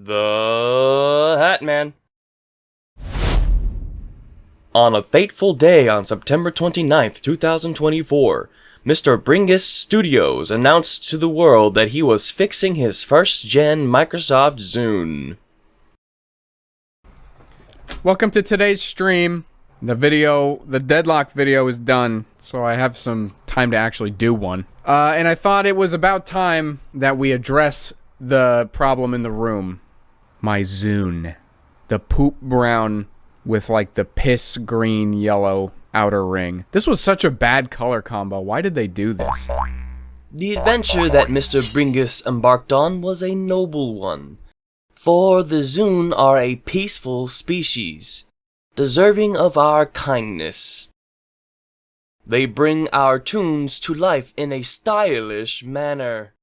The Hat Man. On a fateful day on September 29th, 2024, Mr. Bringus Studios announced to the world that he was fixing his first-gen Microsoft Zune. Welcome to today's stream. The deadlock video is done, so I have some time to actually do one. And I thought it was about time that we address the problem in the room. My Zune. The poop brown with like the piss green yellow outer ring. This was such a bad color combo. Why did they do this? The adventure that Mr. Bringus embarked on was a noble one. For the Zune are a peaceful species, deserving of our kindness. They bring our tunes to life in a stylish manner.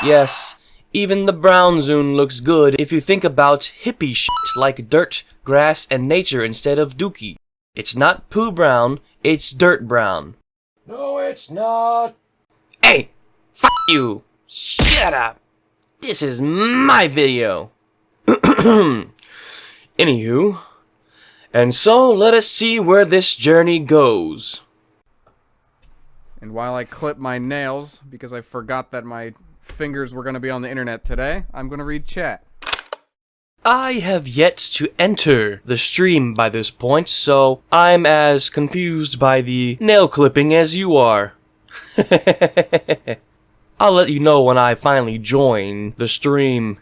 Yes, even the brown Zune looks good if you think about hippie shit like dirt, grass, and nature instead of dookie. It's not poo brown, it's dirt brown. No, it's not. Hey, f*** you! Shut up! This is my video! Anywho, and so let us see where this journey goes. And while I clip my nails, because I forgot that my fingers were going to be on the internet today, I'm going to read chat. I have yet to enter the stream by this point, so I'm as confused by the nail clipping as you are. I'll let you know when I finally join the stream.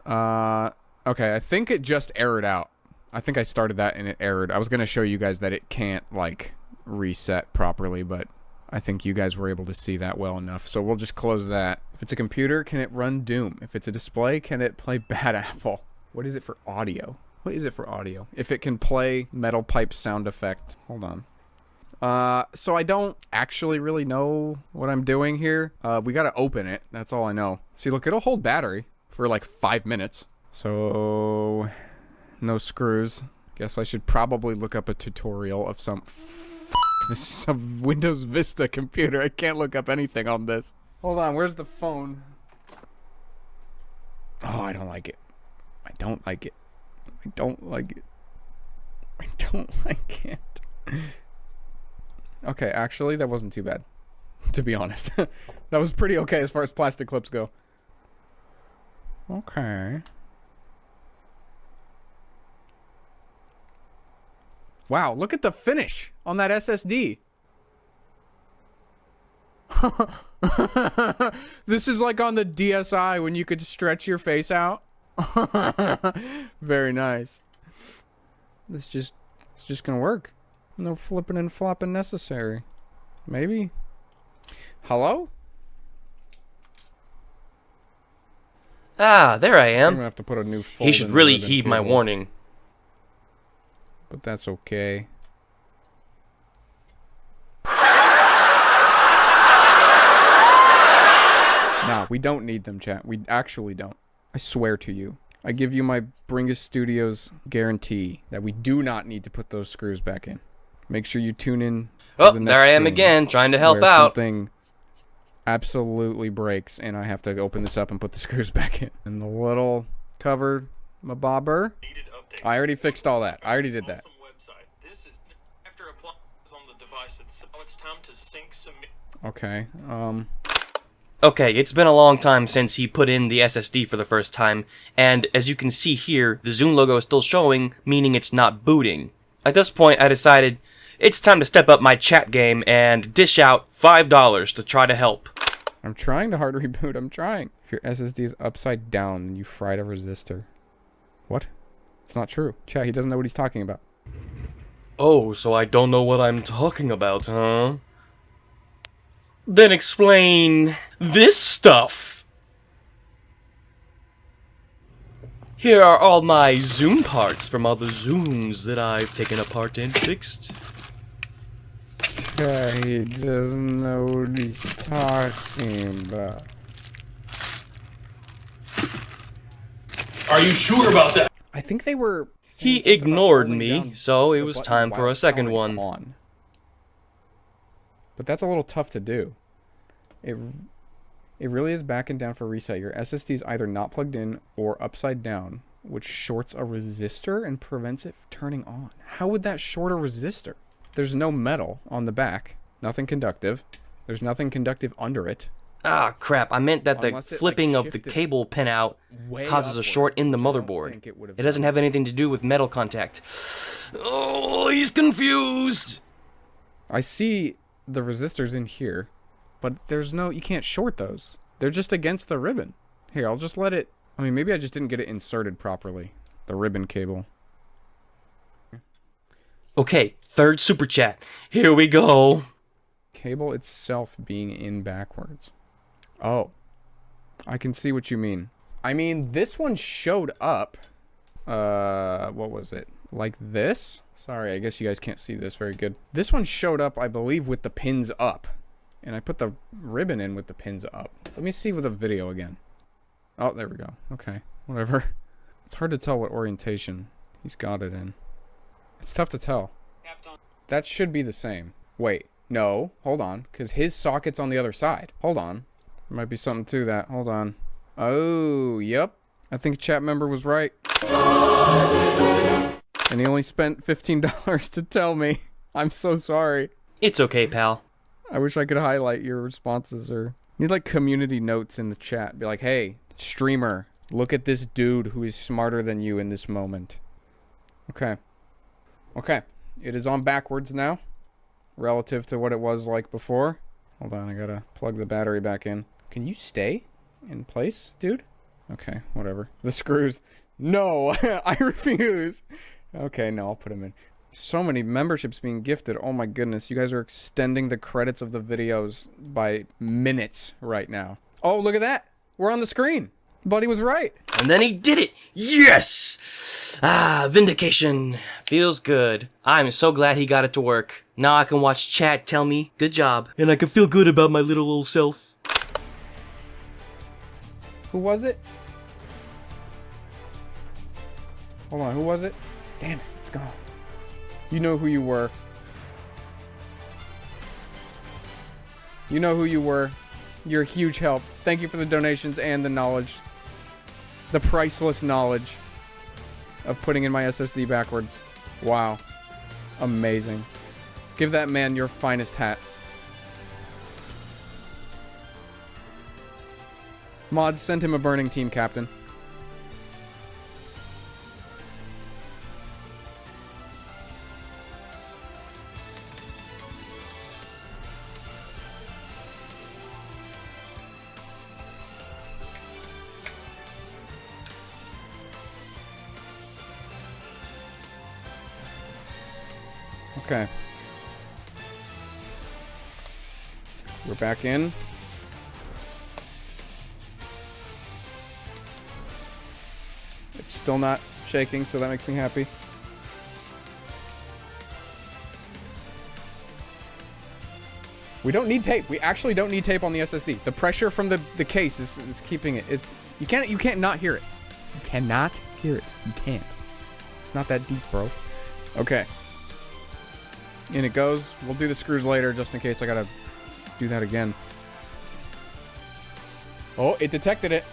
Okay, I think it just errored out. I think I started that and it errored. I was going to show you guys that it can't, like, reset properly, but I think you guys were able to see that well enough, so we'll just close that. If it's a computer, can it run Doom? If it's a display, can it play Bad Apple? What is it for audio? What is it for audio? If it can play Metal Pipe sound effect. Hold on. So I don't actually really know what I'm doing here. We gotta open it. That's all I know. See, look, it'll hold battery for like 5 minutes. So, no screws. Guess I should probably look up a tutorial of some... This is a Windows Vista computer. I can't look up anything on this. Hold on, where's the phone? Oh, I don't like it. I don't like it. I don't like it. I don't like it. Okay, actually, that wasn't too bad. To be honest. That was pretty okay as far as plastic clips go. Okay. Wow, look at the finish on that SSD. This is like on the DSi when you could stretch your face out. Very nice. It's just gonna work. No flipping and flopping necessary. Maybe. Hello? Ah, there I am. I'm gonna have to put a new fold. He should really heed my warning. But that's okay. Nah, we don't need them, chat. We actually don't. I swear to you. I give you my Bringus Studios guarantee that we do not need to put those screws back in. Make sure you tune in. Oh, there I am again, trying to help out. Something absolutely breaks, and I have to open this up and put the screws back in. And the little cover, my bobber. I already fixed all that. I already did that. Okay. Okay, it's been a long time since he put in the SSD for the first time, and as you can see here, the Zune logo is still showing, meaning it's not booting. At this point, I decided it's time to step up my chat game and dish out $5 to try to help. I'm trying to hard reboot. I'm trying. If your SSD is upside down, then you fried a resistor. What? It's not true. Chat, he doesn't know what he's talking about. Oh, so I don't know what I'm talking about, huh? Then explain this stuff. Here are all my Zune parts from all the Zunes that I've taken apart and fixed. Yeah, he doesn't know what he's talking about. Are you sure about that? I think they were... He ignored me, so it was time for a second one. But that's a little tough to do. It really is backing down for reset. Your SSD is either not plugged in or upside down, which shorts a resistor and prevents it from turning on. How would that short a resistor? There's no metal on the back. Nothing conductive. There's nothing conductive under it. Ah, crap. I meant that the Unless it, flipping like, of the shifted cable pin out way causes a upward, short in the which I don't motherboard. think it would have It doesn't done. have anything to do with metal contact. Oh, he's confused. I see the resistors in here, but there's no, you can't short those. They're just against the ribbon. Here, I'll just let it, I mean, maybe I just didn't get it inserted properly. The ribbon cable. Okay, third super chat. Here we go. Cable itself being in backwards. Oh, I can see what you mean. I mean, this one showed up. What was it? Like this? Sorry, I guess you guys can't see this very good. This one showed up, I believe, with the pins up. And I put the ribbon in with the pins up. Let me see with a video again. Oh, there we go. Okay, whatever. It's hard to tell what orientation he's got it in. It's tough to tell. That should be the same. Wait, no, hold on, because his socket's on the other side. Hold on. There might be something to that. Hold on. Oh, yep. I think chat member was right. And he only spent $15 to tell me. I'm so sorry. It's okay, pal. I wish I could highlight your responses, or you need like community notes in the chat. Be like, hey, streamer, look at this dude who is smarter than you in this moment. Okay. Okay. It is on backwards now, relative to what it was like before. Hold on, I gotta plug the battery back in. Can you stay in place, dude? Okay, whatever. The screws. No, I refuse. Okay, no, I'll put them in. So many memberships being gifted. Oh my goodness, you guys are extending the credits of the videos by minutes right now. Oh, look at that. We're on the screen. Buddy was right. And then he did it! Yes! Ah, vindication. Feels good. I'm so glad he got it to work. Now I can watch chat tell me, good job. And I can feel good about my little old self. Who was it? Hold on, who was it? Damn it, it's gone. You know who you were. You know who you were. You're a huge help. Thank you for the donations and the knowledge. The priceless knowledge of putting in my SSD backwards. Wow. Amazing. Give that man your finest hat. Mods, send him a burning team, Captain. Okay. We're back in. It's still not shaking, so that makes me happy. We don't need tape. We actually don't need tape on the SSD. The pressure from the case is keeping it. It's you can't not hear it. You cannot hear it. You can't. It's not that deep, bro. Okay. In it goes. We'll do the screws later just in case I gotta do that again. Oh, it detected it.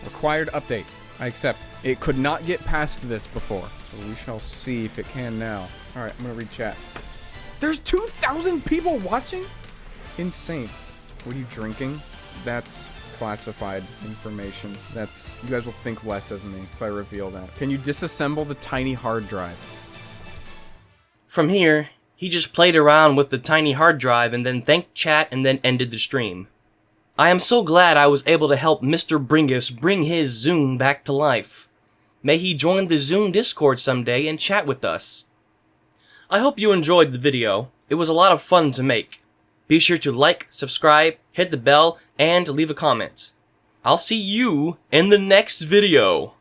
Required update. I accept. It could not get past this before. So we shall see if it can now. Alright, I'm gonna read chat. There's 2,000 people watching? Insane. What are you drinking? That's classified information. That's... You guys will think less of me if I reveal that. Can you disassemble the tiny hard drive? From here, he just played around with the tiny hard drive and then thanked chat and then ended the stream. I am so glad I was able to help Mr. Bringus bring his Zune back to life. May he join the Zune Discord someday and chat with us. I hope you enjoyed the video. It was a lot of fun to make. Be sure to like, subscribe, hit the bell, and leave a comment. I'll see you in the next video.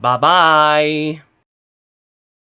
Bye-bye.